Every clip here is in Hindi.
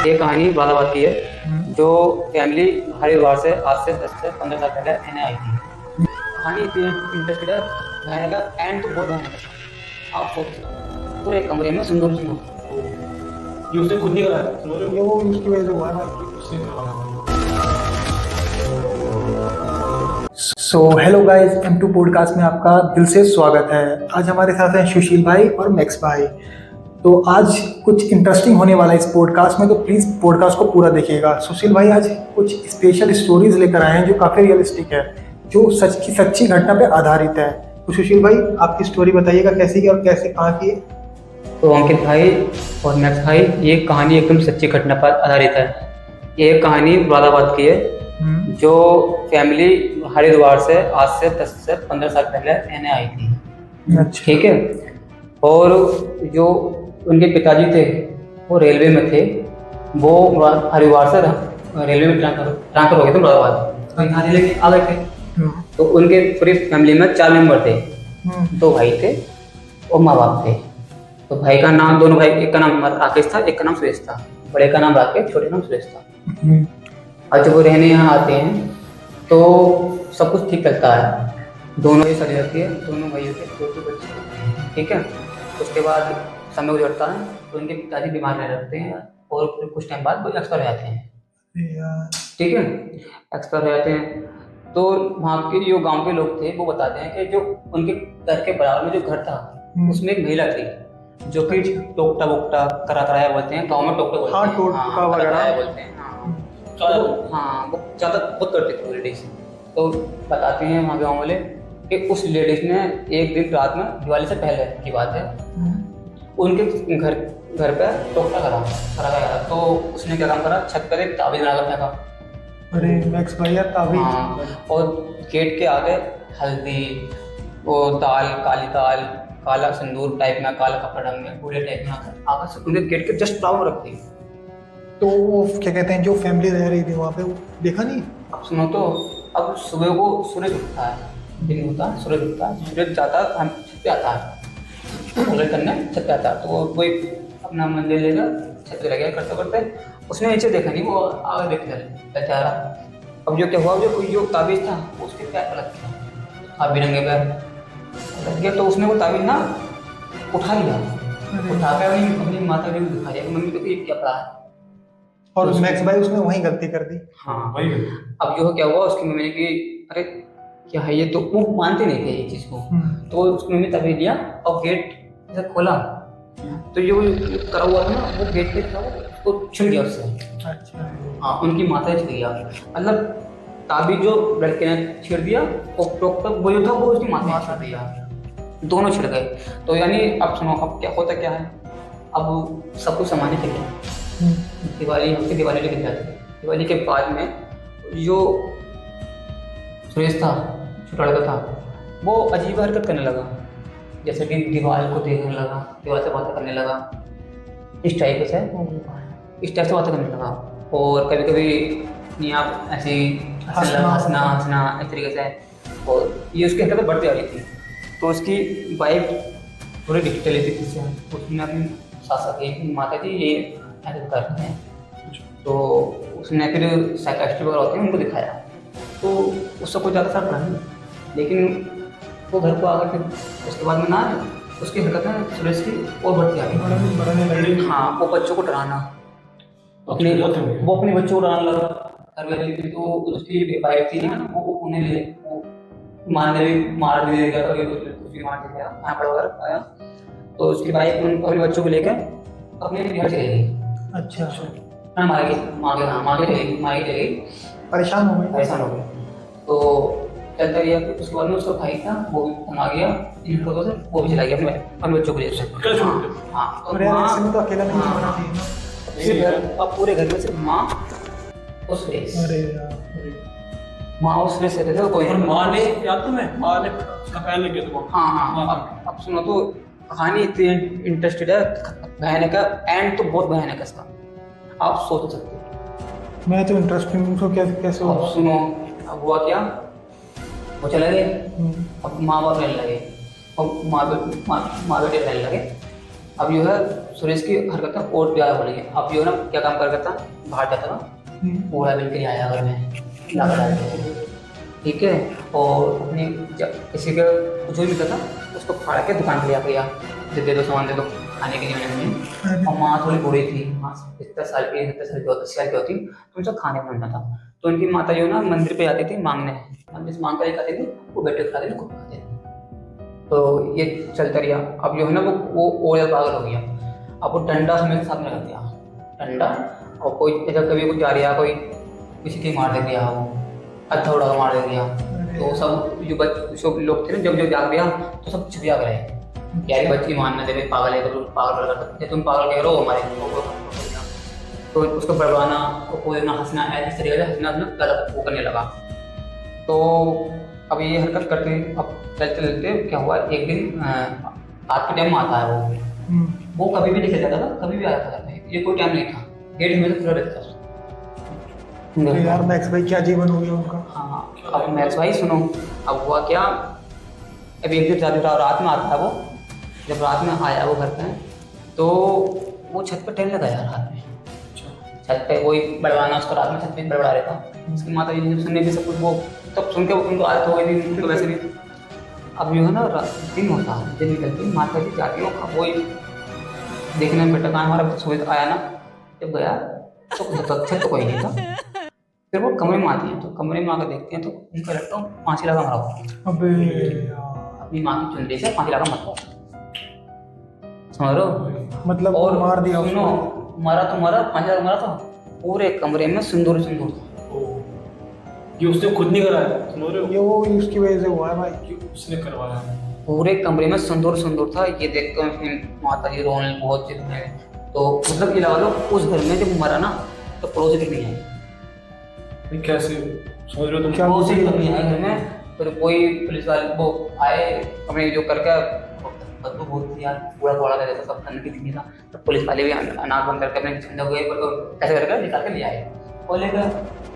ये कहानी बालाबाद की है जो फैमिली हरिद्वार से आज से 10 से 15 साल पहले रहने आई थी। कहानी इतनी इंटरेस्टेड है, भयानक है, एंड तो बहुत भयानक है। आप सोच पूरे कमरे में सुंदर सुंदर ये उसने खुद नहीं कराया, ये वो उसकी वजह से हुआ ना। So hello guys, M2 podcast में आपका दिल से स्वागत है। आज हमारे साथ हैं सुशील भाई और मैक्स भाई। तो आज कुछ इंटरेस्टिंग होने वाला है इस पॉडकास्ट में, तो प्लीज़ पॉडकास्ट को पूरा देखिएगा। सुशील भाई आज कुछ स्पेशल स्टोरीज लेकर आए हैं जो काफ़ी रियलिस्टिक है, जो सच्ची घटना पे आधारित है। तो सुशील भाई, आपकी स्टोरी बताइएगा कैसी की और कैसे कहाँ की है। तो अंकित भाई और मैक्स भाई, ये कहानी एकदम सच्ची घटना पर आधारित है। ये कहानी बालाबाद की है जो फैमिली हरिद्वार से आज से 10 से 15 साल पहले रहने आई थी। अच्छा। ठीक है। और जो उनके पिताजी थे वो रेलवे में थे। वो हरिद्वार से रेलवे में ट्रांसफर हो गए थे मुरादाबाद, तो यहाँ रेलवे में आ गए थे। तो उनके पूरी फैमिली में 4 मेंबर थे। 2 भाई थे और माँ बाप थे। तो भाई का नाम, दोनों भाई, एक का नाम राकेश था, एक का नाम सुरेश था। बड़े का नाम राकेश, छोटे का नाम सुरेश था। और जब वो रहने यहाँ आते हैं तो सब कुछ ठीक चलता है। दोनों ही शादी रहती है, दोनों भाइयों के 2 बच्चे। ठीक है। उसके बाद समय गुजरता है तो उनके पिताजी बीमार रह जाते हैं और फिर कुछ टाइम बाद वो एक्सपायर हो जाते हैं। ठीक है। एक्सपायर हो जाते हैं तो वहाँ के जो गांव के लोग थे वो बताते हैं कि जो उनके घर के बराबर में जो घर था उसमें एक महिला थी जो कि टोकटा वोकटा कराया बोलते हैं, गाँव में टोकटा बोलते हैं। हाँ, टोटका वगैरह बोलते हैं। हाँ, वो ज़्यादा बहुत करते थे लेडीज। तो बताते हैं वहाँ के गाँव वाले कि उस लेडीज ने एक दिन रात में, दिवाली से पहले की बात है, उनके घर पे टोकटा करा गया। तो उसने क्या काम करा, छत पर एक ताबीज बना कर फेंका। अरे मैक्स भाई यार, ताबीज। हाँ, और गेट के आगे हल्दी और दाल, काली दाल, काला सिंदूर टाइप में, काला कपड़ा में, पूरे टाइप में आगे से उन्हें गेट के जस्ट बराबर रख दी। तो वो क्या कहते हैं, जो फैमिली रह रही थी वहाँ पे, वो देखा नहीं। अब सुनो तो, अब सुबह को सूरज उगता है, दिन होता है, सूरज उगता है, सूरज जाता है, हम छत पे आता है, सूरज करने छत पे आता है। तो वो कोई अपना मंदिर लेकर छत पे लगे करते करते उसने नीचे देखा नहीं, वो आगे देखते जा रहा। अब जो क्या हुआ, जो ताबीज था उसके पैर पर लग गया, आप बिरंगे पैर लग गया। तो उसने वो ताबीज ना उठा लिया, उठा के अपनी माता जी को दिखा दिया, मम्मी को ये क्या पड़ा है। और मैक्स भाई उसने वहीं गलती कर दी। हाँ वही। अब जो क्या हुआ, उसकी मम्मी ने कि अरे क्या है ये, तो वो मानते नहीं थे ये चीज़ को। तो उसकी मम्मी तभी लिया और गेट जब खोला तो जो करा हुआ था ना, वो गेट पे था, वो छिड़ गया उससे। अच्छा। हाँ, उनकी माता छिड़ गया, मतलब ताबीज जो लड़के ने छिड़ दिया और टोकटा वो जो था वो उसकी माता ने छिड़ दिया, दोनों छिड़ गए। तो यानी अब सुनो, अब क्या होता क्या है, अब सब कुछ सामान्य चल गया। दिवाली लेके जाते थे। दिवाली के बाद में जो सुरेश था, छोटा लड़का था, वो अजीब हरकत करने लगा, जैसे कि दीवार को देखने लगा, दीवार से बातें करने लगा, इस टाइप से बातें करने लगा। और कभी कभी आप ऐसे हंसना इस तरीके से। और ये उसकी हरकतें बढ़ती आ रही थी। तो उसकी वाइफ थोड़ी डिफिकल्टी थी इससे, उसने अपनी सास की माता जी ये ऐसे करते हैं। तो उसने फिर साइकाइट्रिस्ट वगैरह होते हैं उनको दिखाया, तो उससे कोई ज़्यादा फर्क नहीं। लेकिन वो घर को आकर फिर उसके बाद में ना उसकी हरकतें सुरेश की और बढ़ती आ गई। हाँ, वो बच्चों को डराना, वो अपने बच्चों को डराने लगा। घर वाली थी तो उसकी वाइफ थी ना, वो उन्हें मार भी देगा, कभी कुछ भी मार देगा, यहाँ पर वगैरह आया। तो उसकी वाइफ अपने बच्चों को लेकर अपने घर चली गई। अच्छा। हाँ, मार के गई, परेशान हो गई। तो चलता गया। फिर उसके बाद में उसका भाई था, वो भी आ गया इन लोगों से, वो भी चला गया अपने बच्चों को लेकर। हाँ, तो ऐसे में तो अकेला नहीं होना चाहिए ना। अब पूरे घर में सिर्फ माँ और सुरेश। माँ और सुरेश रहते थे, कोई माँ ने, याद तुम्हें, माँ ने उसका पैर लग गया तो। हाँ। अब सुनो तो, कहानी इतनी इंटरेस्टेड है, भयानक है, एंड तो बहुत भयानक है इसका, आप सोच सकते हो। मैं तो इंटरेस्टिंग हूँ, तो कैसे अब सुनो, अब हुआ क्या, वो चले गए। अब माँ बाप रहने लगे और माँ बेटे रहने लगे। अब जो है सुरेश की हरकतें और ज़्यादा हो रही है। अब जो है ना क्या काम कर करता, बाहर जाता था, पूरा बिल के आया घर में लाकर डाल के, ठीक है। और अपनी किसी का कुछ भी मिलता था उसको फाड़ के दुकान पे ले आ गया, दे दो सामान, दे दो खाने के लिए में। और माँ थोड़ी बूढ़ी थी, माँ 70 साल की, 80 साल की होती, तो उनसे खाने बनता था। तो उनकी माता जो ना मंदिर पे जाती थी मांगने, हम जिस मांग कर खाती थी वो बैठे खाते थे, खुद खाते थे। तो ये चलता रहा। अब जो है ना वो और ज़्यादा पागल हो गया। अब वो डंडा हमें साथ में रख दिया, डंडा। और कोई ऐसा कभी कुछ जा रहा, कोई किसी की मार दे दिया, वो अद्धा उड़ा मार दे दिया। तो सब जो लोग थे ना, जब जो जाग गया तो सब छिपिया गए यार, बच्ची मानना दे, पागल है तो पागल करते, तुम पागल कह रहे हो हमारे। तो उसको बड़वाना और कोई ना हंसना, ऐसे तरीके से हंसना गलत वो करने लगा। तो अब ये हरकत करते, अब चलते चलते क्या हुआ, एक दिन रात के टाइम आता है वो कभी भी निकल जाता था, कभी भी आता था, ये कोई टाइम नहीं था, गेट हमेशा खुला रहता था। तो यार मैक्स भाई क्या जीवन हो गया उनका। हाँ, अब मैक्स भाई सुनो, अब हुआ क्या, अब एक दिन रात में आता है वो, जब रात में आया वो घर पे, तो वो छत पर टहलने लगा यार रात में, छत पे वही बड़वाना उसको रात में छत पे बड़बड़ा रहता। उसकी माता जी सुनने भी सब कुछ, वो तब सुन के उनको आदत हो गई थी, उनको वैसे भी। अब जो है ना दिन होता है, दिन निकलती माता जी जाती है वही देखने में, बेटा कहाँ हमारा सुबह आया ना, जब गया तो छत तो कोई नहीं था। फिर वो कमरे में आती हैं, तो कमरे में आकर देखते हैं तो उनका लड़का फांसी लगा मरा हुआ। अबे अपनी माँ की चुनरी से फांसी लगा मरा, समझ रहे हो। मतलब और मार दिया सुनो, मरा तो मरा, फांसी लगा मरा था, पूरे कमरे में सिंदूर सिंदूर था। ये उसने खुद नहीं कराया, सुन रहे हो? ये वो उसकी वजह से हुआ है भाई, ये उसने करवाया। पूरे कमरे में सिंदूर सिंदूर था। ये देख कर माता जी रोने बहुत चिल्लाए। तो मतलब ये लगा लो उस घर में जब मरा ना तो पड़ोसी तक नहीं आए। कैसे समझ रहे हो तुम? पड़ोसी तक नहीं आए घर में। फिर कोई पुलिस वाले वो आए, अपने जो करके बदबू बहुत थी यार, पूरा थोड़ा कर देता, सब गंदगी दिखी था। तो पुलिस वाले भी अनाज बंद करके अपने झंडा हुए ऐसे करके निकाल के ले आए और लेकर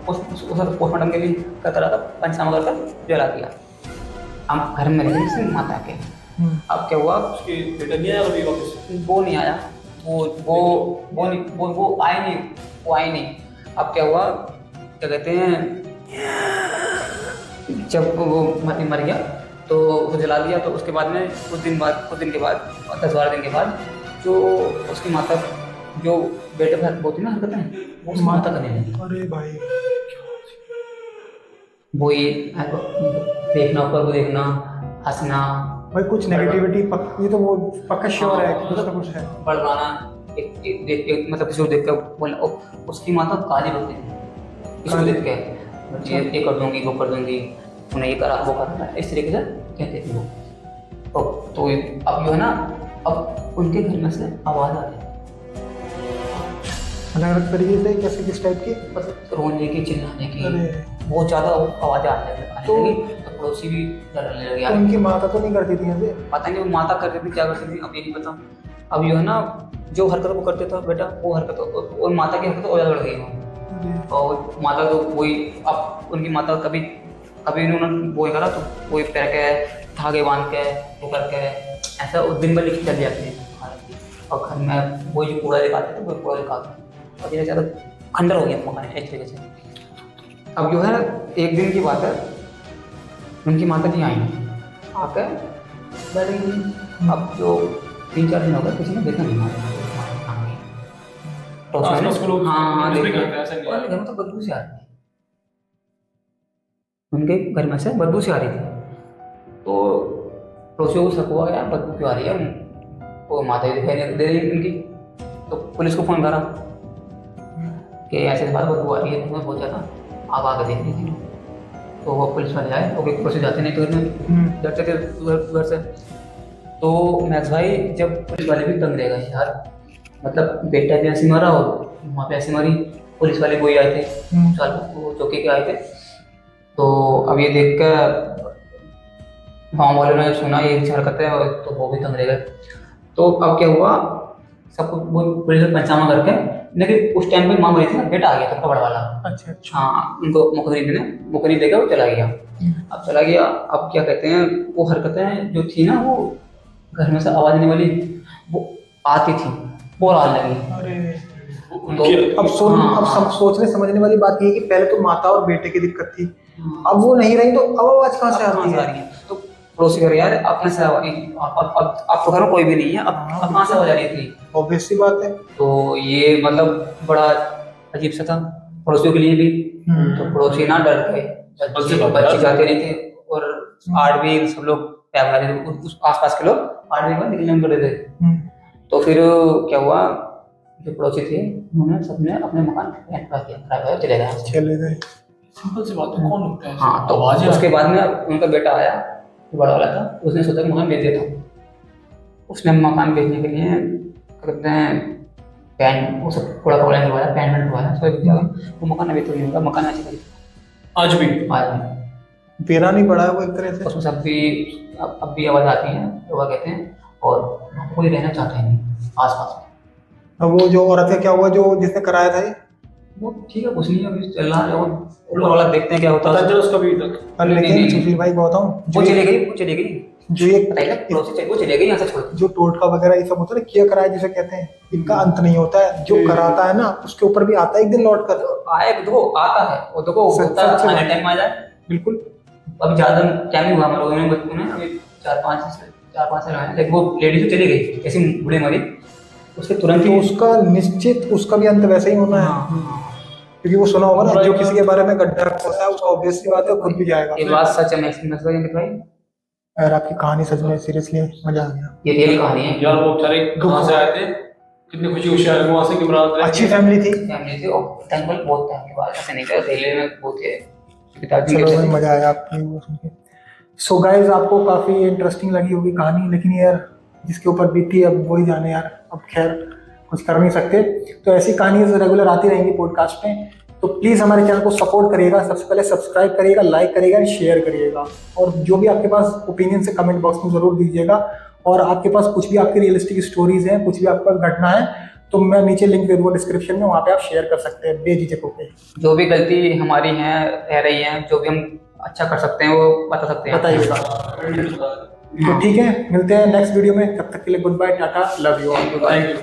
पोस्टमार्टम के लिए करता रहा था, पंचनामा कर जला दिया। हम घर में रहे सिंह माता के। अब क्या हुआ, उसके बेटा नहीं आया कभी वापस? वो नहीं आया, वो आए नहीं। अब क्या हुआ, क्या कहते हैं, जब वो मर गया तो उसको जला दिया। तो उसके बाद में कुछ दिन के बाद 10-12 दिन के बाद जो उसकी माता, जो बेटे पर होती ना हरकतें, वो उसकी माता करने लगी। अरे भाई वो ये देखना, ऊपर को देखना, हंसना भाई कुछ नेगेटिविटी ये तो वो पक्का श्योर है कि कुछ ना कुछ है। बड़वाना एक मतलब किसी को देख कर बोलना, उसकी माता काली बनती थी इसको देख के, ये कर दूंगी, वो कर दूंगी, उन्हें ये करा, वो करा, इस तरीके से कहते थे वो। तो अब जो है ना, अब उनके घर में से आवाज़ आ रही, अलग अलग तरीके से, कैसे किस टाइप की, मतलब रोने की, चिल्लाने की, बहुत ज़्यादा आवाज़ें आने लगी। तो पड़ोसी भी डरने लगे। उनकी माता तो नहीं करती थी ऐसे? पता नहीं वो माता करती थी क्या करती थी, अब ये नहीं पता। अब जो है ना, जो हरकत वो करते था बेटा, वो हरकत और माता की हरकत और ज़्यादा बढ़ गई। और माता तो वही, अब उनकी माता कभी उन्होंने वो करा तो वही पैर के धागे बांध के वो करके ऐसा उस दिन भर लिखी चल जाती है। और घर में वही जो कूड़ा दिखाते थे वो कूड़ा दिखाते, और ये ज़्यादा खंडर हो गया मकान इस तरीके से। अब जो है एक दिन की बात है, उनकी माता जी आई आकर बैठ गई। अब जो 3-4 दिन हो गए किसी ने देखा नहीं तो हाँ घर में तो बदबू से आ रही थी, उनके घर में से बदबू से आ रही थी। तो पड़ोसियों को शक हुआ यार बदबू क्यों आ रही है, वो माता जी दिखाई नहीं दे रही उनकी। तो पुलिस को फ़ोन करा कि ऐसे बात बदबू आ रही है, तो मैं बहुत ज़्यादा आप आकर देख लीजिए। तो वो पुलिस वाले आए, वो पड़ोसी जाते नहीं तो घर में डरते थे घर से। तो मैक्स भाई जब पुलिस वाले भी तंग रह गए यार, मतलब बेटा भी ऐसे मारा और माँ पे ऐसे मारी, पुलिस वाले वही आए थे, वो चौकी के आए थे। तो अब ये देख कर गाँव वालों ने सुना ये हरकत है, तो वो भी तंग रह गए। तो अब क्या हुआ, सबको वो पुलिस ने पंचनामा करके, लेकिन उस टाइम पे माँ मरी थी ना, बेटा आ गया था बड़ा वाला। अच्छा हाँ, उनको मुखरी देकर वो चला गया। अब चला गया, अब क्या कहते हैं, वो हरकतें जो थी ना, वो घर में से आवाज़ आने वाली, वो आती थी और आने लगी। अरे उनके अब अब सब सोचने समझने वाली बात ये है कि पहले तो माता और बेटे की दिक्कत थी, अब वो नहीं रही तो अब आवाज कहाँ से आती है? तो पड़ोसी घर यार अपने से अब तो घर में कोई भी नहीं है, अब कहाँ से आवाज आ रही थी? ऑब्वियस सी बात है। तो ये मतलब बड़ा अजीब सा था पड़ोसियों के लिए भी। तो पड़ोसी ना डर गए, बच्चे जाते नहीं थे और 8वीं सब लोग पैक कर रहे थे, उस आसपास के लोग 8वीं में निकलने में कर रहे थे। तो फिर क्या हुआ, जो पड़ोसी थे उन्होंने सबने अपने मकान रेंट पर किया, किराए पर चले गए। चले गए। सिंपल सी बात है, कौन रुकता है? हाँ, तो उसके बाद में उनका बेटा आया जो बड़ा वाला था, उसने सोचा कि मकान बेच देता हूँ। उसने मकान बेचने के लिए कहते हैं पैन वो सब थोड़ा कपड़ा निकलवाया, पैन वैन निकलवाया, सब बिक जाएगा। वो मकान अभी तो नहीं होगा, मकान ऐसे खरीदा आज भी आज में बेरा नहीं पड़ा है वो एक तरह से। उसमें सब भी अब भी आवाज आती है, लोग कहते हैं, और कोई रहना चाहता है नहीं आसपास में। अब वो जो औरत का क्या हुआ जो जिसने कराया था ये? वो ठीक है, कुछ नहीं है, अभी चल रहा है, और लोग वाला देखते हैं क्या होता पता है। चला उसका भी तक। अरे नहीं, लेकिन नहीं, सुशील भाई बताऊं वो चली गई, वो चली गई, जो ये बताइए पड़ोसी वो चले गई यहाँ से छोड़ के। जो टोटका वगैरह ये सब होता है ना, किया कराया जिसे कहते हैं, इनका अंत नहीं होता है। जो कराता है ना उसके ऊपर भी आता है एक दिन लौट कर। आए देखो आता है, वो देखो सच- होता है, सच आने बात। टाइम में आ जाए। बिल्कुल। अभी ज्यादा टाइम नहीं हुआ हमारे लोगों ने, बच्चों ने अभी 4-5 साल आए, लेकिन वो लेडीज तो चली गई, ऐसी बूढ़ी मरी, उसके तुरंत तो ही उसका निश्चित उसका भी अंत वैसे ही होना है। हाँ, क्योंकि वो सुना होगा ना, जो किसी के बारे में गड्ढा खोदता है उसका ऑब्वियस सी बात है खुद भी जाएगा। ये बात सच है, मैक्स भाई, यार आपकी कहानी सच में सीरियसली मजा आ गया। ये रियल कहानी है। यार वो बेचारे कहाँ से आए थे, कितनी खुशी खुशी आए वहां से कि बरात अच्छी फैमिली थी। फैमिली थी और टेंपल बहुत टाइम के बाद, ऐसे नहीं कर रेलवे में बहुत थे पिताजी चलो के भाई थे। मजा आया आपकी वो सुन के। सो गाइस आपको काफी इंटरेस्टिंग लगी होगी कहानी, लेकिन यार जिसके ऊपर बीती अब वही जाने यार, अब खैर कुछ कर नहीं सकते। तो ऐसी कहानी रेगुलर आती रहेंगी पॉडकास्ट में, तो प्लीज़ हमारे चैनल को सपोर्ट करिएगा। सबसे पहले सब्सक्राइब करिएगा, लाइक करिएगा, शेयर करिएगा, और जो भी आपके पास ओपिनियन है कमेंट बॉक्स में ज़रूर दीजिएगा। और आपके पास कुछ भी आपकी रियलिस्टिक स्टोरीज हैं, कुछ भी आपके पास घटना है, तो मैं नीचे लिंक दे दूँगा डिस्क्रिप्शन में, वहाँ पे आप शेयर कर सकते हैं बेझिझक होकर। जो भी गलती हमारी है रह रही है, जो भी हम अच्छा कर सकते हैं वो बता सकते हैं, बताइएगा। तो ठीक है, मिलते हैं नेक्स्ट वीडियो में, तब तक के लिए good bye, tata, love you all. Thank you.